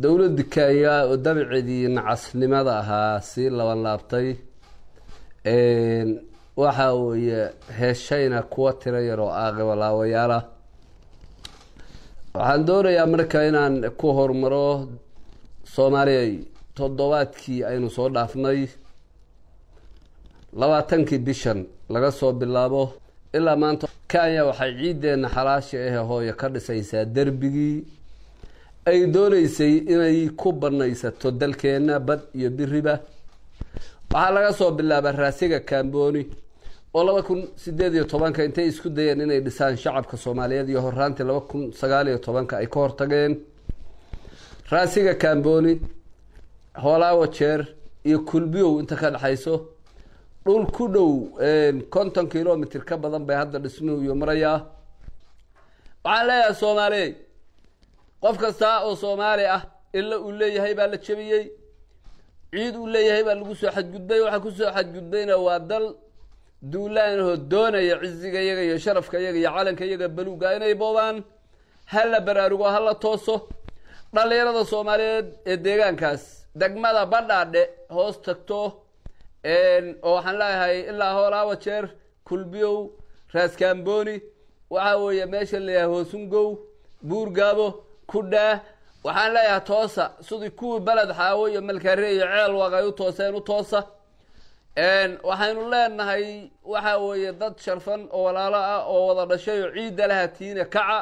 dawladda Kenya oo dabciidii nacasnimada ahaa si laban laabtay waxa uu heeshayna kuwa tira yar oo aqbalaawayaala waxaan doonayaa markaa inaan ku hormaro Soomaaliya toddobaadkii aynu soo dhaafnay 20 bishan laga soo bilaabo ilaa maanta Kenya waxay ciideena xalaashi ah hooyo ka dhisaysaa darbigii ay doonaysay inay ku banaysato dalkeena bad iyo biriba waxa laga soo bilaabay raasiga Kamboni oo 2018 intay isku dayeen inay dhisaan shacabka Soomaaliyeed iyo horaantii 2019 ay ka hortageen raasiga Kamboni Holawa Jeer iyo Kulbiyow inta ka dhaxayso dhul ku dhow 50 kilomitir ka badan bay hadda dhismuhu iyo maraya waxa leeyahay Soomaaliyeed qof kasta oo Soomaali ah illa uu leeyahay baa la jabiyay ciid uu leeyahay baa lagu soo xadgudbay waxa ku soo xadgudbayna waa dal duulaan oo doonaya ciziga iyaga iyo sharafka iyaga iyo calanka iyaga baluuga inay boobaan hal baraarugo hal tooso dhalinyarada Soomaaliyeed ee deegaankaas degmada Badhaadhe hoos tagto oo waxaan leeyahay ilaa Holawa Jeer Kulbiyow Raas Kamboni waxa weeye meesha leeyahay Hoosungow Buurgaabo Kudha waxaan leeyahay toosa sidii ku balad xaawo iyo malkaare iyo ceel waqay u tooseen u toosa waxaanu leenahay waxa weeye dad sharfan oo walaalo ah oo wada dhashay ciid lahaatiina kaca